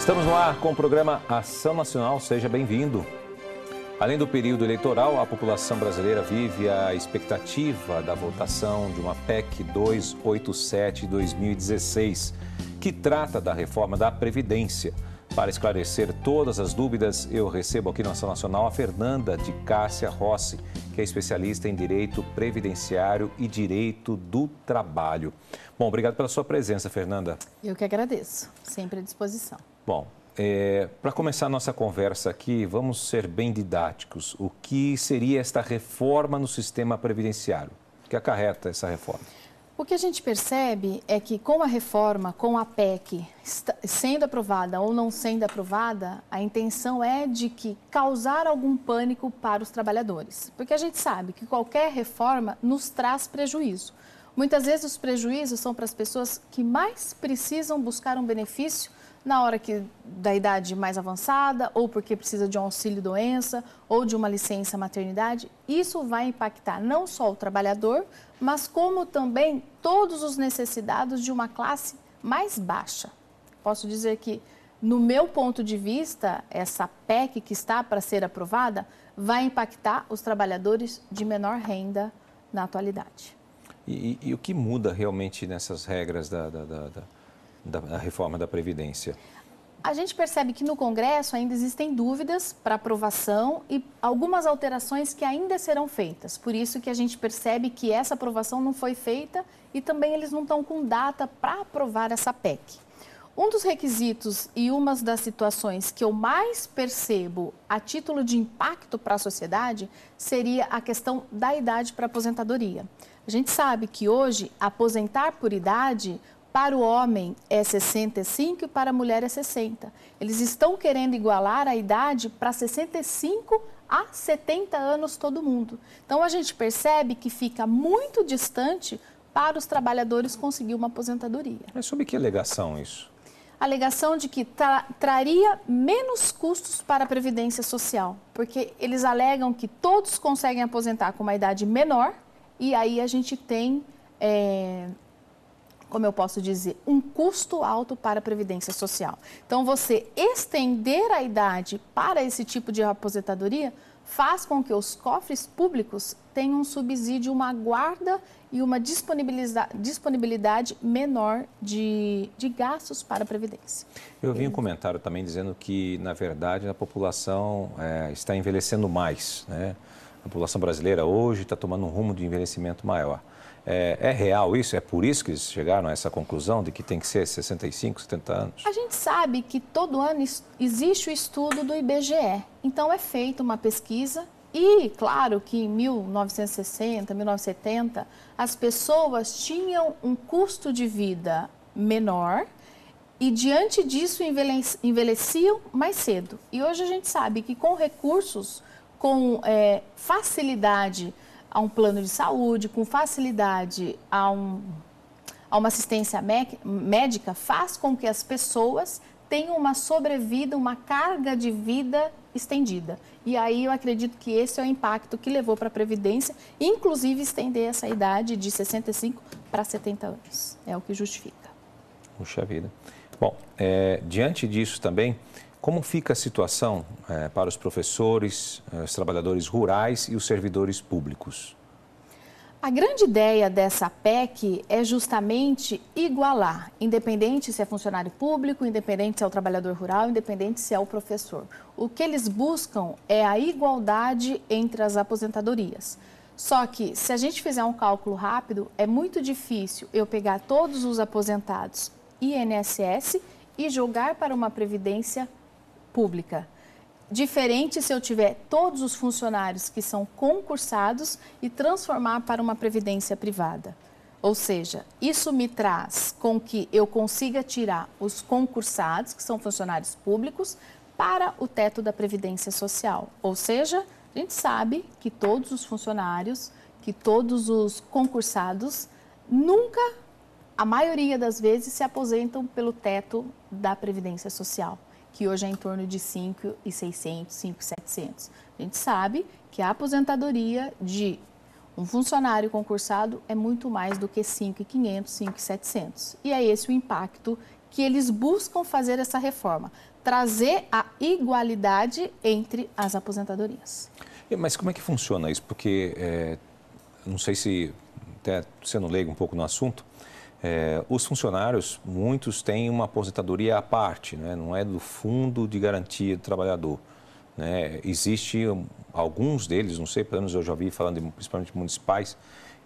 Estamos no ar com o programa Ação Nacional, seja bem-vindo. Além do período eleitoral, a população brasileira vive a expectativa da votação de uma PEC 287 de 2016, que trata da reforma da Previdência. Para esclarecer todas as dúvidas, eu recebo aqui na Ação Nacional a Fernanda de Cássia Rossi, que é especialista em Direito Previdenciário e Direito do Trabalho. Bom, obrigado pela sua presença, Fernanda. Eu que agradeço, sempre à disposição. Bom, para começar a nossa conversa aqui, vamos ser bem didáticos. O que seria esta reforma no sistema previdenciário? O que acarreta essa reforma? O que a gente percebe é que com a reforma, com a PEC, sendo aprovada ou não sendo aprovada, a intenção é de que causar algum pânico para os trabalhadores. Porque a gente sabe que qualquer reforma nos traz prejuízo. Muitas vezes os prejuízos são para as pessoas que mais precisam buscar um benefício na hora da idade mais avançada, ou porque precisa de um auxílio-doença, ou de uma licença maternidade. Isso vai impactar não só o trabalhador, mas como também todos os necessitados de uma classe mais baixa. Posso dizer que, no meu ponto de vista, essa PEC que está para ser aprovada vai impactar os trabalhadores de menor renda na atualidade. E o que muda realmente nessas regras da reforma da Previdência? A gente percebe que no Congresso ainda existem dúvidas para aprovação e algumas alterações que ainda serão feitas. Por isso que a gente percebe que essa aprovação não foi feita e também eles não estão com data para aprovar essa PEC. Um dos requisitos e uma das situações que eu mais percebo a título de impacto para a sociedade seria a questão da idade para aposentadoria. A gente sabe que hoje aposentar por idade para o homem é 65 e para a mulher é 60. Eles estão querendo igualar a idade para 65 a 70 anos todo mundo. Então a gente percebe que fica muito distante para os trabalhadores conseguir uma aposentadoria. Mas sob que alegação isso? A alegação de que traria menos custos para a Previdência Social, porque eles alegam que todos conseguem aposentar com uma idade menor e aí a gente tem, como eu posso dizer, um custo alto para a Previdência Social. Então, você estender a idade para esse tipo de aposentadoria faz com que os cofres públicos tenham um subsídio, uma guarda e uma disponibilidade menor de gastos para a Previdência. Eu vi um comentário também dizendo que, na verdade, a população está envelhecendo mais, né? A população brasileira hoje está tomando um rumo de envelhecimento maior. É real isso? É por isso que eles chegaram a essa conclusão de que tem que ser 65, 70 anos? A gente sabe que todo ano existe o estudo do IBGE. Então, é feita uma pesquisa e, claro, que em 1960, 1970, as pessoas tinham um custo de vida menor e, diante disso, envelheciam mais cedo. E hoje a gente sabe que com recursos, com facilidade a um plano de saúde, com facilidade a uma assistência médica, faz com que as pessoas tenham uma sobrevida, uma carga de vida estendida. E aí eu acredito que esse é o impacto que levou para a Previdência, inclusive estender essa idade de 65 para 70 anos. É o que justifica. Puxa vida. Bom, diante disso também, como fica a situação para os professores, os trabalhadores rurais e os servidores públicos? A grande ideia dessa PEC é justamente igualar, independente se é funcionário público, independente se é o trabalhador rural, independente se é o professor. O que eles buscam é a igualdade entre as aposentadorias. Só que, se a gente fizer um cálculo rápido, é muito difícil eu pegar todos os aposentados INSS e jogar para uma previdência pública. Diferente se eu tiver todos os funcionários que são concursados e transformar para uma previdência privada. Ou seja, isso me traz com que eu consiga tirar os concursados, que são funcionários públicos, para o teto da Previdência Social. Ou seja, a gente sabe que todos os funcionários, que todos os concursados, nunca, a maioria das vezes, se aposentam pelo teto da Previdência Social, que hoje é em torno de 5.600, 5.700. A gente sabe que a aposentadoria de um funcionário concursado é muito mais do que 5.500, 5.700. E é esse o impacto que eles buscam fazer essa reforma. trazer a igualdade entre as aposentadorias. Mas como é que funciona isso? Porque, não sei se, até sendo leigo um pouco no assunto, os funcionários, muitos têm uma aposentadoria à parte, né? Não é do Fundo de Garantia do Trabalhador. Né? Existe, alguns deles, não sei, pelo menos eu já ouvi falando, principalmente municipais,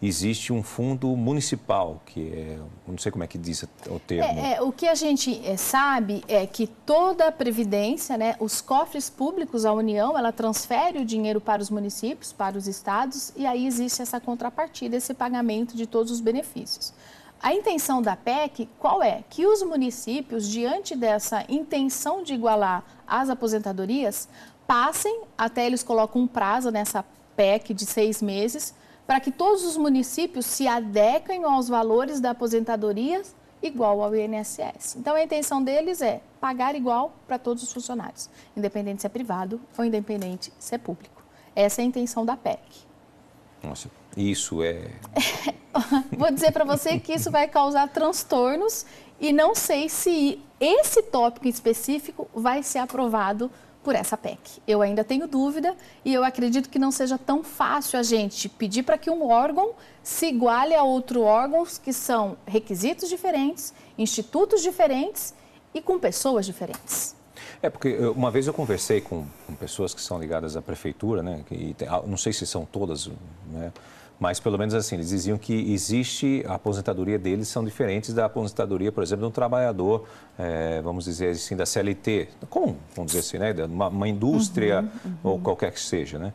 existe um fundo municipal, que é, não sei como é que diz o termo. O que a gente sabe é que toda a previdência, né, os cofres públicos, a União, ela transfere o dinheiro para os municípios, para os estados, e aí existe essa contrapartida, esse pagamento de todos os benefícios. A intenção da PEC, qual é? Que os municípios, diante dessa intenção de igualar as aposentadorias, passem, até eles colocam um prazo nessa PEC de 6 meses, para que todos os municípios se adequem aos valores da aposentadoria igual ao INSS. Então, a intenção deles é pagar igual para todos os funcionários, independente se é privado ou independente se é público. Essa é a intenção da PEC. Nossa, isso é... Vou dizer para você que isso vai causar transtornos e não sei se esse tópico específico vai ser aprovado por essa PEC. Eu ainda tenho dúvida e eu acredito que não seja tão fácil a gente pedir para que um órgão se iguale a outros órgãos que são requisitos diferentes, institutos diferentes e com pessoas diferentes. Porque uma vez eu conversei com pessoas que são ligadas à prefeitura, né? E não sei se são todas, né? Mas, pelo menos assim, eles diziam que existe, a aposentadoria deles são diferentes da aposentadoria, por exemplo, de um trabalhador, vamos dizer assim, da CLT, comum, vamos dizer assim, né? Uma indústria ou qualquer que seja, né?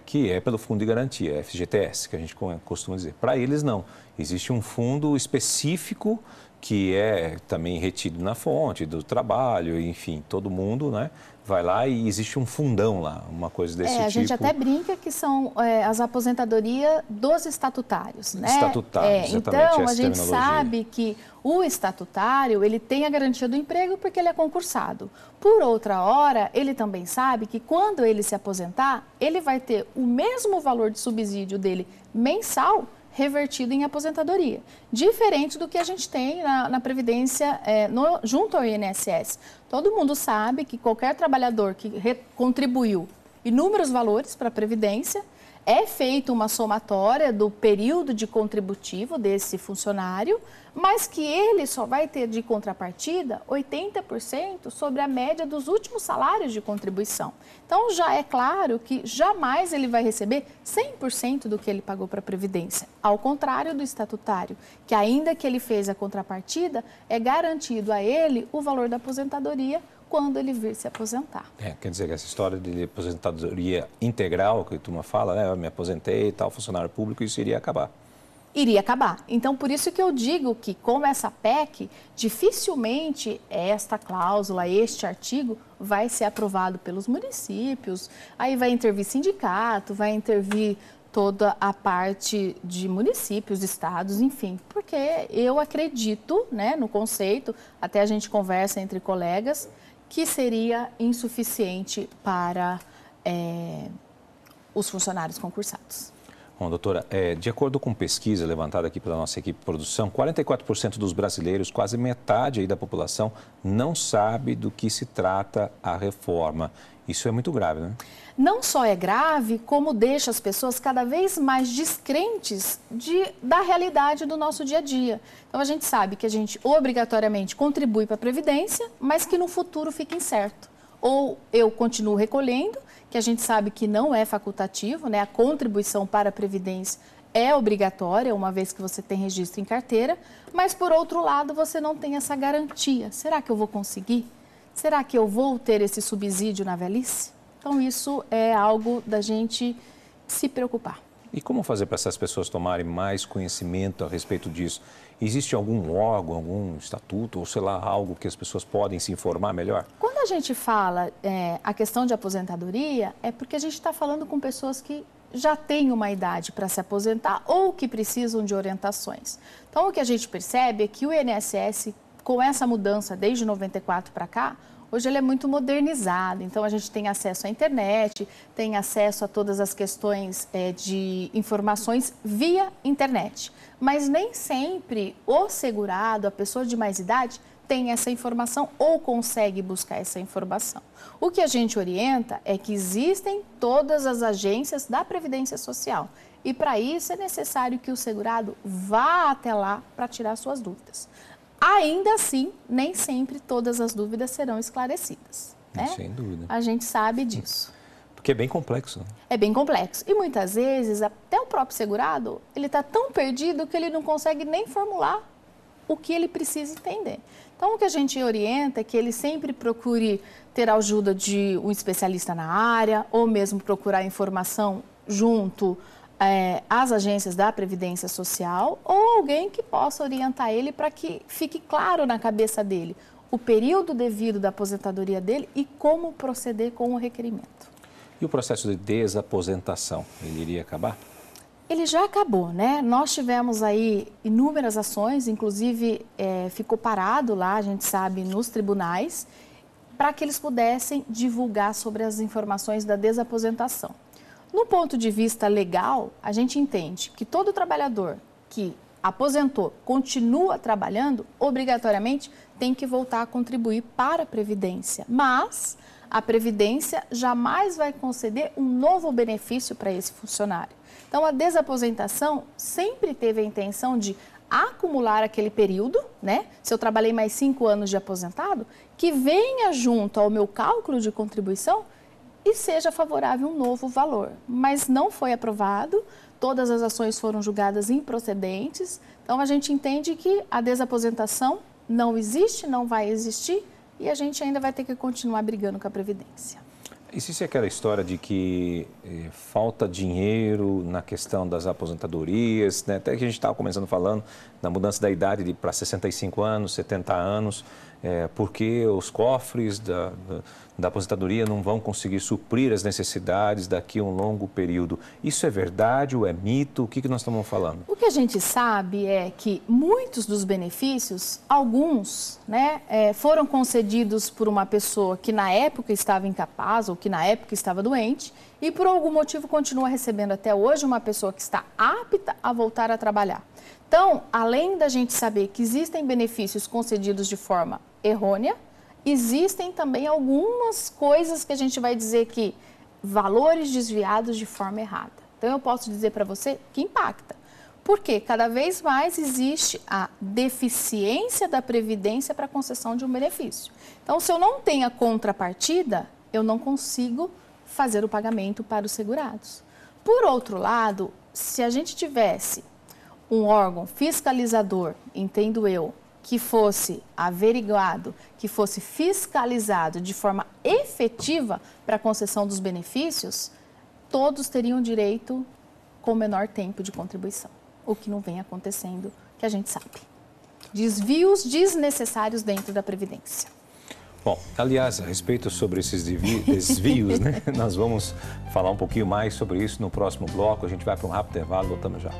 Que é pelo Fundo de Garantia, FGTS, que a gente costuma dizer. Para eles, não. Existe um fundo específico que é também retido na fonte do trabalho, enfim, todo mundo, né? Vai lá e existe um fundão lá, uma coisa desse tipo. A gente até brinca que são as aposentadorias dos estatutários, né? Estatutários, exatamente. Então, a gente sabe que o estatutário, ele tem a garantia do emprego porque ele é concursado. Por outra hora, ele também sabe que quando ele se aposentar, ele vai ter o mesmo valor de subsídio dele mensal revertido em aposentadoria, diferente do que a gente tem na Previdência junto ao INSS. Todo mundo sabe que qualquer trabalhador que contribuiu inúmeros valores para a Previdência, é feita uma somatória do período de contributivo desse funcionário, mas que ele só vai ter de contrapartida 80% sobre a média dos últimos salários de contribuição. Então, já é claro que jamais ele vai receber 100% do que ele pagou para a Previdência. Ao contrário do estatutário, que ainda que ele fez a contrapartida, é garantido a ele o valor da aposentadoria quando ele vir se aposentar. Quer dizer que essa história de aposentadoria integral, que a turma fala, né, eu me aposentei e tal, funcionário público, isso iria acabar. Iria acabar. Então, por isso que eu digo que com essa PEC, dificilmente esta cláusula, este artigo, vai ser aprovado pelos municípios, aí vai intervir sindicato, vai intervir toda a parte de municípios, estados, enfim, porque eu acredito, né, no conceito, até a gente conversa entre colegas, que seria insuficiente para os funcionários concursados. Bom, doutora, de acordo com pesquisa levantada aqui pela nossa equipe de produção, 44% dos brasileiros, quase metade aí da população, não sabe do que se trata a reforma. Isso é muito grave, né? Não só é grave, como deixa as pessoas cada vez mais descrentes da realidade do nosso dia a dia. Então, a gente sabe que a gente obrigatoriamente contribui para a Previdência, mas que no futuro fica incerto. Ou eu continuo recolhendo, que a gente sabe que não é facultativo, né? A contribuição para a Previdência é obrigatória, uma vez que você tem registro em carteira, mas, por outro lado, você não tem essa garantia. Será que eu vou conseguir? Será que eu vou ter esse subsídio na velhice? Então, isso é algo da gente se preocupar. E como fazer para essas pessoas tomarem mais conhecimento a respeito disso? Existe algum órgão, algum estatuto, ou sei lá, algo que as pessoas podem se informar melhor? Quando a gente fala a questão de aposentadoria, é porque a gente está falando com pessoas que já têm uma idade para se aposentar ou que precisam de orientações. Então, o que a gente percebe é que o INSS, com essa mudança desde 94 para cá, hoje ele é muito modernizado, então a gente tem acesso à internet, tem acesso a todas as questões de informações via internet. Mas nem sempre o segurado, a pessoa de mais idade, tem essa informação ou consegue buscar essa informação. O que a gente orienta é que existem todas as agências da Previdência Social e para isso é necessário que o segurado vá até lá para tirar suas dúvidas. Ainda assim, nem sempre todas as dúvidas serão esclarecidas, né? Sem dúvida. A gente sabe disso. Porque é bem complexo. É bem complexo. E muitas vezes, até o próprio segurado, ele está tão perdido que ele não consegue nem formular o que ele precisa entender. Então, o que a gente orienta é que ele sempre procure ter a ajuda de um especialista na área ou mesmo procurar informação junto às agências da Previdência Social ou alguém que possa orientar ele para que fique claro na cabeça dele o período devido da aposentadoria dele e como proceder com o requerimento. E o processo de desaposentação, ele iria acabar? Ele já acabou, né? Nós tivemos aí inúmeras ações, inclusive ficou parado lá, a gente sabe, nos tribunais, para que eles pudessem divulgar sobre as informações da desaposentação. No ponto de vista legal, a gente entende que todo trabalhador que aposentou, continua trabalhando, obrigatoriamente tem que voltar a contribuir para a Previdência, mas a Previdência jamais vai conceder um novo benefício para esse funcionário. Então, a desaposentação sempre teve a intenção de acumular aquele período, né? Se eu trabalhei mais 5 anos de aposentado, que venha junto ao meu cálculo de contribuição e seja favorável um novo valor. Mas não foi aprovado, todas as ações foram julgadas improcedentes, então a gente entende que a desaposentação não existe, não vai existir e a gente ainda vai ter que continuar brigando com a Previdência. Existe aquela história de que falta dinheiro na questão das aposentadorias, né? Até que a gente estava começando falando da mudança da idade para 65 anos, 70 anos, porque os cofres da aposentadoria não vão conseguir suprir as necessidades daqui a um longo período. Isso é verdade ou é mito? O que nós estamos falando? O que a gente sabe é que muitos dos benefícios, alguns, né, foram concedidos por uma pessoa que na época estava incapaz ou que na época estava doente e por algum motivo continua recebendo até hoje uma pessoa que está apta a voltar a trabalhar. Então, além da gente saber que existem benefícios concedidos de forma errônea, existem também algumas coisas que a gente vai dizer que valores desviados de forma errada. Então, eu posso dizer para você que impacta. Porque cada vez mais existe a deficiência da Previdência para a concessão de um benefício. Então, se eu não tenho a contrapartida, eu não consigo fazer o pagamento para os segurados. Por outro lado, se a gente tivesse um órgão fiscalizador, entendo eu, que fosse averiguado, que fosse fiscalizado de forma efetiva para a concessão dos benefícios, todos teriam direito com menor tempo de contribuição, o que não vem acontecendo, que a gente sabe. Desvios desnecessários dentro da Previdência. Bom, aliás, a respeito sobre esses desvios, né? Nós vamos falar um pouquinho mais sobre isso no próximo bloco. A gente vai para um rápido intervalo, voltamos já.